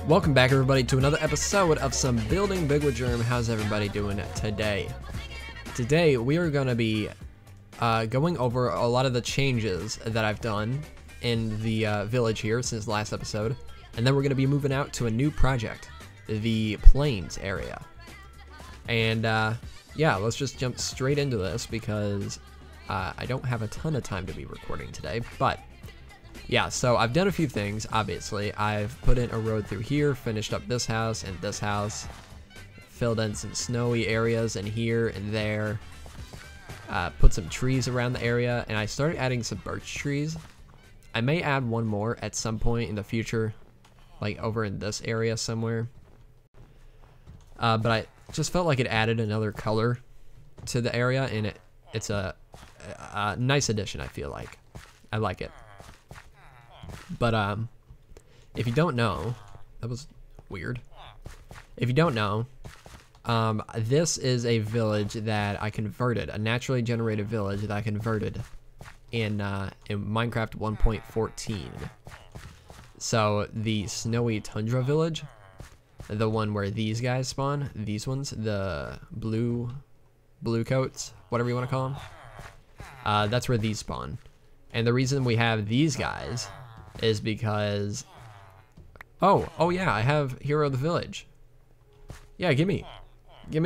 Welcome back, everybody, to another episode of some Building Big with Jerm. How's everybody doing today? Today we are going to be going over a lot of the changes that I've done in the village here since last episode, and then we're going to be moving out to a new project, the Plains area. And yeah, let's just jump straight into this because I don't have a ton of time to be recording today, but yeah, so I've done a few things. Obviously, I've put in a road through here, finished up this house and this house, filled in some snowy areas in here and there, put some trees around the area, and I started adding some birch trees. I may add one more at some point in the future, like over in this area somewhere. But I just felt like it added another color to the area, and it's a nice addition, I feel like. I like it. But if you don't know, that was weird. If you don't know, this is a village that I converted, a naturally generated village that I converted in Minecraft 1.14. So the snowy tundra village, the one where these guys spawn, these ones, the blue coats, whatever you want to call them, that's where these spawn. And the reason we have these guys is because, oh yeah, I have Hero of the Village. Yeah, gimme. Get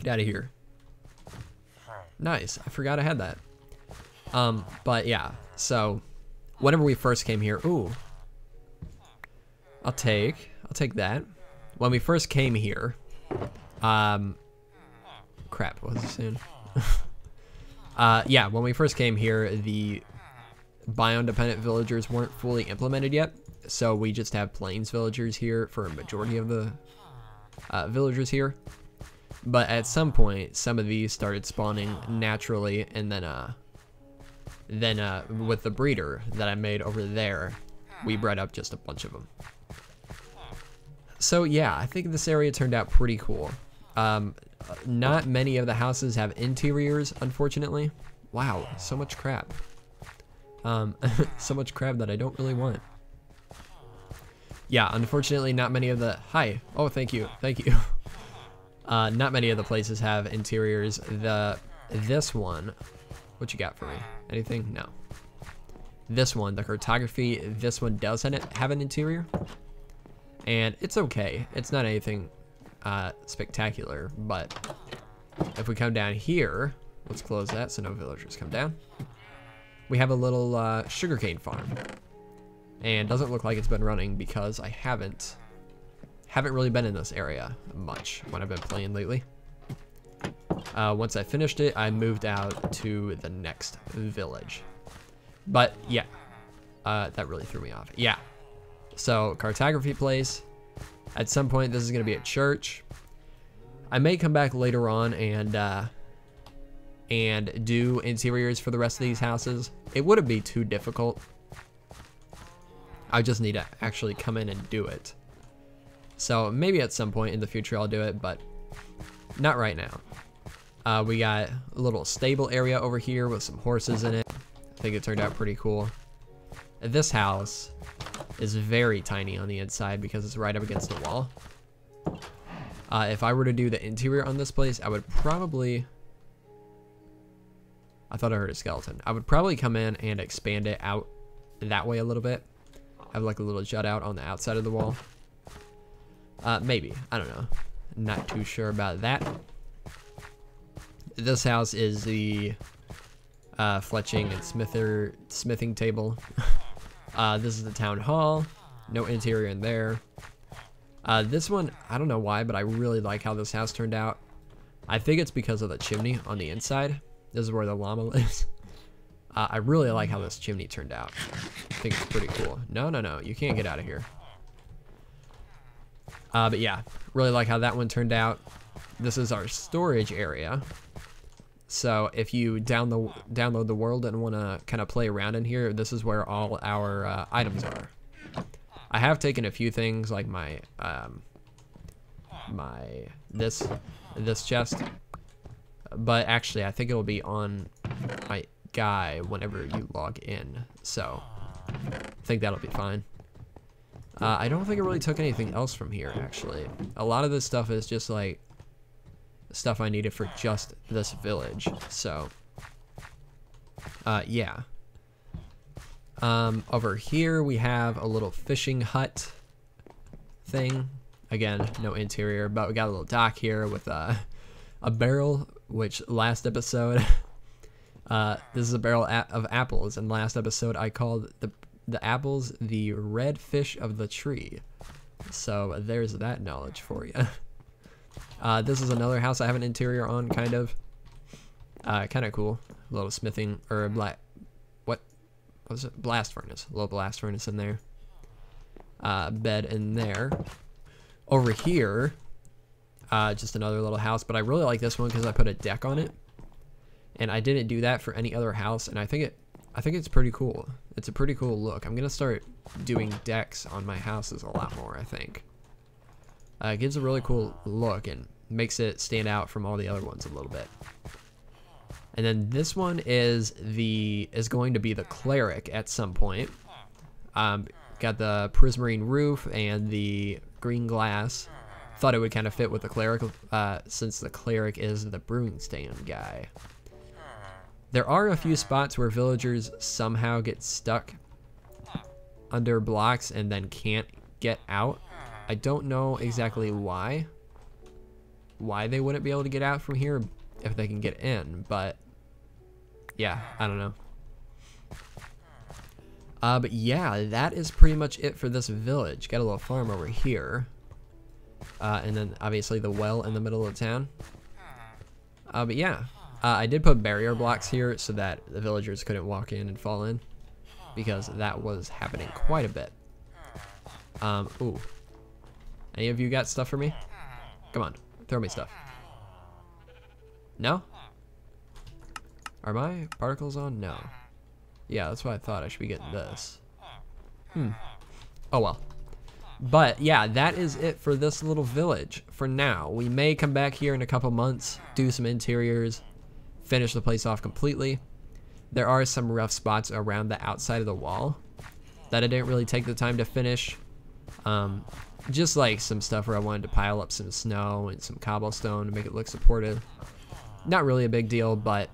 out of here. Nice, I forgot I had that. But yeah, so whenever we first came here, ooh, I'll take that. When we first came here, crap, what was I saying? Yeah, when we first came here, the biome-dependent villagers weren't fully implemented yet, so we just have plains villagers here for a majority of the villagers here. But at some point, some of these started spawning naturally, and then with the breeder that I made over there, we bred up just a bunch of them. So yeah, I think this area turned out pretty cool. Not many of the houses have interiors, unfortunately. Wow, so much crap. So much crap that I don't really want. Yeah, unfortunately, not many of the... Hi. Oh, thank you. Not many of the places have interiors. This one... What you got for me? Anything? No. This one, the cartography, this one does have an interior. And it's okay. It's not anything spectacular, but if we come down here, let's close that so no villagers come down. We have a little sugarcane farm, and doesn't look like it's been running because I haven't really been in this area much when I've been playing lately. Once I finished it, I moved out to the next village. But yeah, that really threw me off. Yeah, so cartography place. At some point, this is going to be a church. I may come back later on and do interiors for the rest of these houses. It wouldn't be too difficult. I just need to actually come in and do it. So maybe at some point in the future I'll do it, but not right now. We got a little stable area over here with some horses in it. I think it turned out pretty cool. This house is very tiny on the inside because it's right up against the wall. If I were to do the interior on this place, I would probably... I thought I heard a skeleton. I would probably come in and expand it out that way a little bit. Have like a little jut out on the outside of the wall. Maybe. I don't know. Not too sure about that. This house is the fletching and smithing table. This is the town hall. No interior in there. This one, I don't know why, but I really like how this house turned out. I think it's because of the chimney on the inside. This is where the llama lives. I really like how this chimney turned out. I think it's pretty cool. No, you can't get out of here. But yeah, really like how that one turned out. This is our storage area. So if you download the world and want to kind of play around in here, this is where all our items are. I have taken a few things like my this chest, but actually I think it'll be on my guy whenever you log in, so I think that'll be fine. I don't think it really took anything else from here, actually. A lot of this stuff is just like stuff I needed for just this village. So, yeah. Over here we have a little fishing hut thing. Again, no interior, but we got a little dock here with a barrel, which last episode, this is a barrel of apples, and last episode I called the apples the red fish of the tree. So there's that knowledge for you. This is another house I have an interior on, kind of cool. A little smithing, or what was it? Blast furnace. A little blast furnace in there. Bed in there. Over here, just another little house, but I really like this one because I put a deck on it, and I didn't do that for any other house, and I think it's pretty cool. It's a pretty cool look. I'm gonna start doing decks on my houses a lot more, I think. It gives a really cool look and makes it stand out from all the other ones a little bit. And then this one is going to be the cleric at some point. Got the prismarine roof and the green glass. Thought it would kind of fit with the cleric, since the cleric is the brewing stand guy. There are a few spots where villagers somehow get stuck under blocks and then can't get out. I don't know exactly why they wouldn't be able to get out from here if they can get in, but yeah, I don't know. But yeah, that is pretty much it for this village. Got a little farm over here. And then obviously the well in the middle of town. But yeah, I did put barrier blocks here so that the villagers couldn't walk in and fall in, because that was happening quite a bit. Ooh. Any of you got stuff for me? Come on, throw me stuff. No? Are my particles on? No. Yeah, that's what I thought. I should be getting this. Oh well. But yeah, that is it for this little village for now. We may come back here in a couple months, do some interiors, finish the place off completely. There are some rough spots around the outside of the wall that I didn't really take the time to finish. Just like some stuff where I wanted to pile up some snow and some cobblestone to make it look supportive. Not really a big deal, but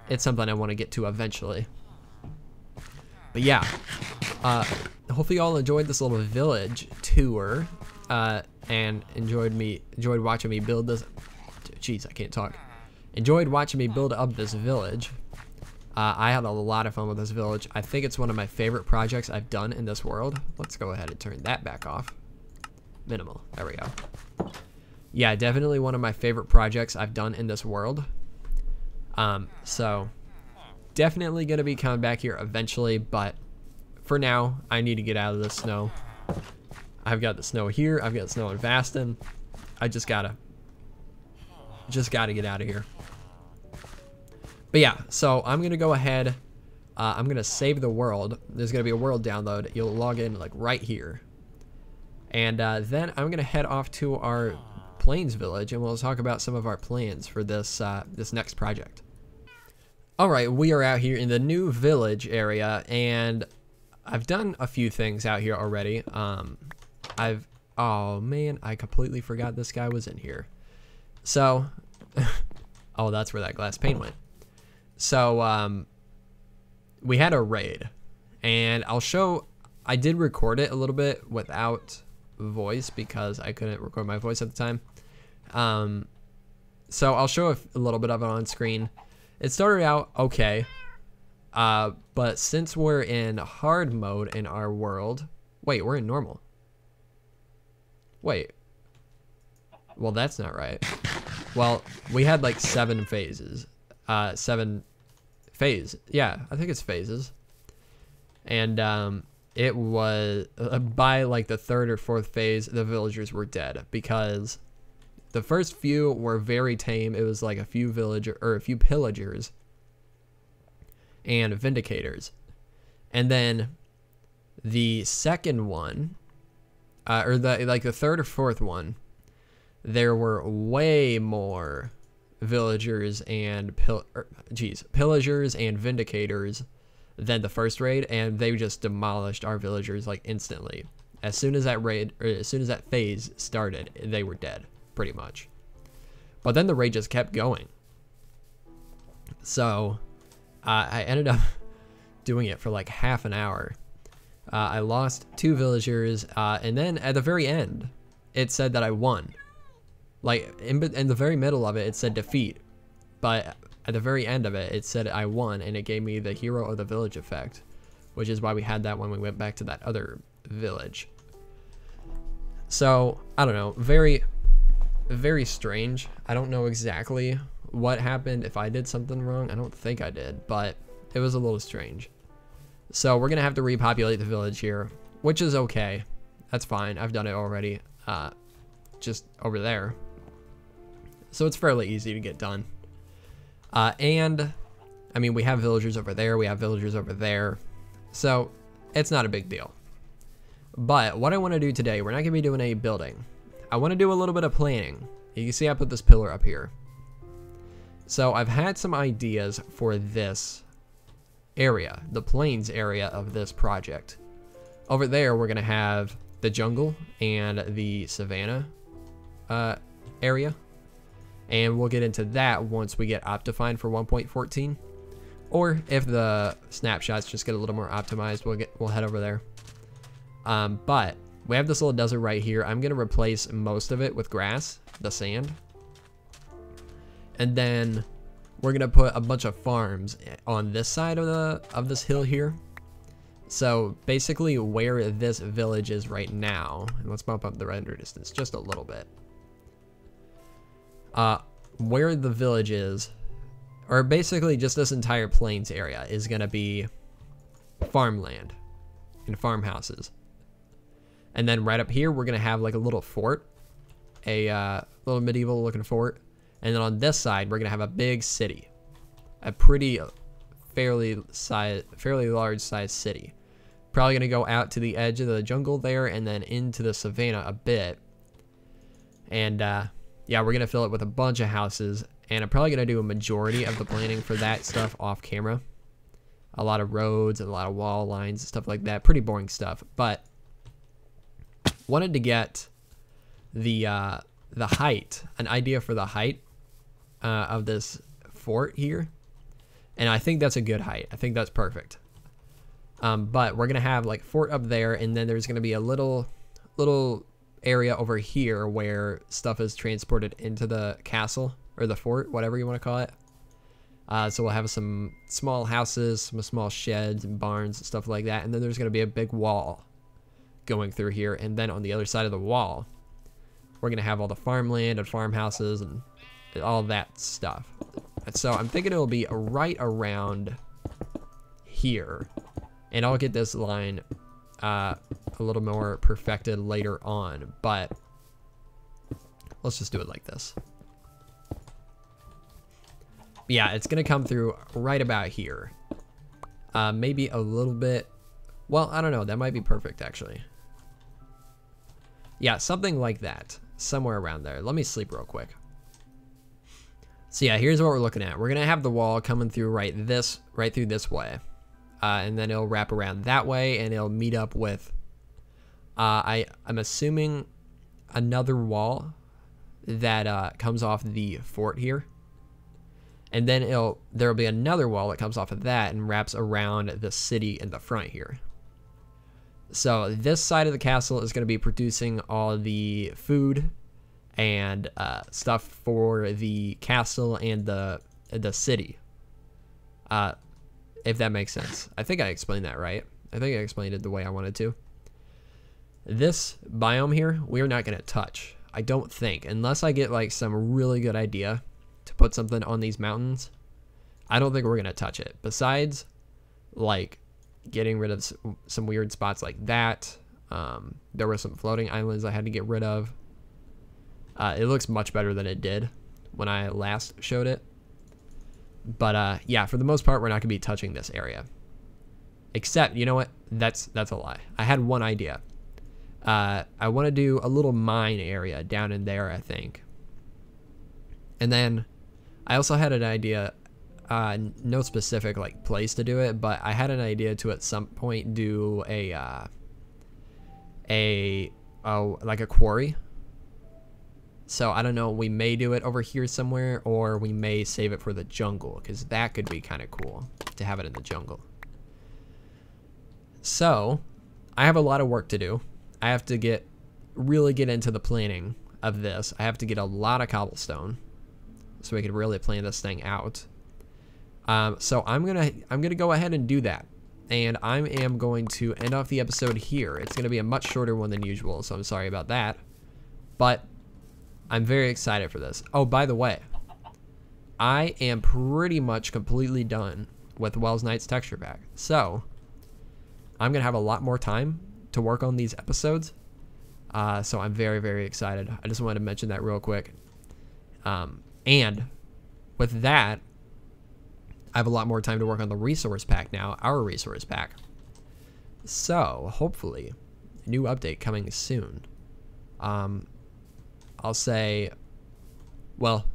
it's something I want to get to eventually. But yeah, hopefully y'all enjoyed this little village tour, and enjoyed watching me build this. Jeez, I can't talk. Enjoyed watching me build up this village. I had a lot of fun with this village. I think it's one of my favorite projects I've done in this world. Let's go ahead and turn that back off. Minimal. There we go. Yeah, definitely one of my favorite projects I've done in this world. So definitely gonna be coming back here eventually, but for now I need to get out of the snow. I've got the snow here, I've got snow in Vaston. I just gotta get out of here. But yeah, so I'm gonna go ahead, I'm gonna save the world. There's gonna be a world download. You'll log in like right here, and then I'm gonna head off to our Plains village, and we'll talk about some of our plans for this this next project. Alright, we are out here in the new village area, and I've done a few things out here already. Oh man, I completely forgot this guy was in here. So, oh, that's where that glass pane went. So, we had a raid, and I did record it a little bit without voice because I couldn't record my voice at the time. So I'll show a little bit of it on screen. It started out okay, but since we're in hard mode in our world, wait, we're in normal. Wait, well that's not right. Well, we had like 7 phases, 7 phase. Yeah, I think it's phases, and it was by like the 3rd or 4th phase, the villagers were dead because the first few were very tame. It was like a few pillagers and vindicators. And then the second one, or the 3rd or 4th one, there were way more villagers and pillagers and vindicators than the first raid, and they just demolished our villagers like instantly. As soon as that raid, or as soon as that phase started, they were dead, pretty much. But then the raid just kept going. So I ended up doing it for like half an hour. I lost 2 villagers, and then at the very end, it said that I won. Like, in the very middle of it, it said defeat. But at the very end of it, it said I won, and it gave me the hero of the village effect, which is why we had that when we went back to that other village. So, I don't know, very, very strange. I don't know exactly what happened, if I did something wrong. I don't think I did, but it was a little strange. So we're gonna have to repopulate the village here, which is okay. That's fine, I've done it already, just over there. So it's fairly easy to get done. And, I mean, we have villagers over there, we have villagers over there, so it's not a big deal. But what I want to do today, we're not going to be doing any building. I want to do a little bit of planning. You can see I put this pillar up here. So I've had some ideas for this area, the plains area of this project. Over there, we're going to have the jungle and the savanna area. And we'll get into that once we get optified for 1.14. Or if the snapshots just get a little more optimized, we'll head over there. But we have this little desert right here. I'm going to replace most of it with grass, the sand. And then we're going to put a bunch of farms on this side of this hill here. So basically where this village is right now, and let's bump up the render distance just a little bit. Where the village is, or basically just this entire plains area, is going to be farmland and farmhouses. And then right up here, we're going to have like a little fort, a little medieval looking fort. And then on this side, we're going to have a big city, a pretty fairly large size city. Probably going to go out to the edge of the jungle there and then into the savanna a bit. And yeah, we're going to fill it with a bunch of houses. And I'm probably going to do a majority of the planning for that stuff off camera. A lot of roads and a lot of wall lines and stuff like that. Pretty boring stuff. But wanted to get the height, an idea for the height of this fort here. And I think that's a good height. I think that's perfect. But we're going to have like fort up there, and then there's going to be a little area over here where stuff is transported into the castle or the fort, whatever you want to call it. So we'll have some small houses, some small sheds and barns and stuff like that. And then there's going to be a big wall going through here. And then on the other side of the wall, we're going to have all the farmland and farmhouses and all that stuff. And so I'm thinking it'll be right around here. And I'll get this line a little more perfected later on. But let's just do it like this. Yeah, it's going to come through right about here. Maybe a little bit. Well, I don't know. That might be perfect, actually. Yeah, something like that. Somewhere around there. Let me sleep real quick. So yeah, here's what we're looking at. We're going to have the wall coming through right through this way. And then it'll wrap around that way, and it'll meet up with, I'm assuming, another wall that comes off the fort here. And then there'll be another wall that comes off of that and wraps around the city in the front here. So this side of the castle is going to be producing all the food and stuff for the castle and the city. If that makes sense. I think I explained that right. I think I explained it the way I wanted to. This biome here, we're not going to touch. I don't think. Unless I get like some really good idea to put something on these mountains, I don't think we're going to touch it. Besides, like, getting rid of some weird spots like that. There were some floating islands I had to get rid of. It looks much better than it did when I last showed it. But yeah, for the most part, we're not going to be touching this area. Except, you know what? That's a lie. I had one idea. I want to do a little mine area down in there, I think. And then I also had an idea, no specific like place to do it, but I had an idea to at some point do a like a quarry. So I don't know, we may do it over here somewhere, or we may save it for the jungle, because that could be kind of cool to have it in the jungle. So I have a lot of work to do. I have to really get into the planning of this. I have to get a lot of cobblestone so we could really plan this thing out. So I'm gonna go ahead and do that, and I am going to end off the episode here. It's gonna be a much shorter one than usual, so I'm sorry about that, but I'm very excited for this. Oh, by the way, I am pretty much completely done with Wells Knight's texture pack, so I'm gonna have a lot more time to work on these episodes. So I'm very, very excited. I just wanted to mention that real quick. And with that, I have a lot more time to work on the resource pack now, our resource pack. So hopefully, a new update coming soon. I'll say, well,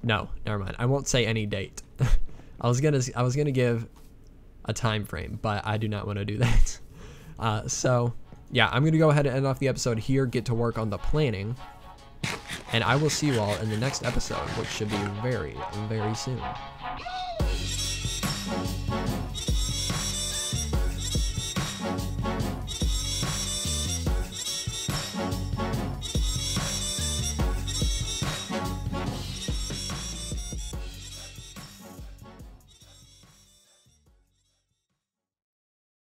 no, never mind. I won't say any date. I was gonna give a time frame, but I do not want to do that. So yeah, I'm gonna go ahead and end off the episode here, get to work on the planning, and I will see you all in the next episode, which should be very, very soon.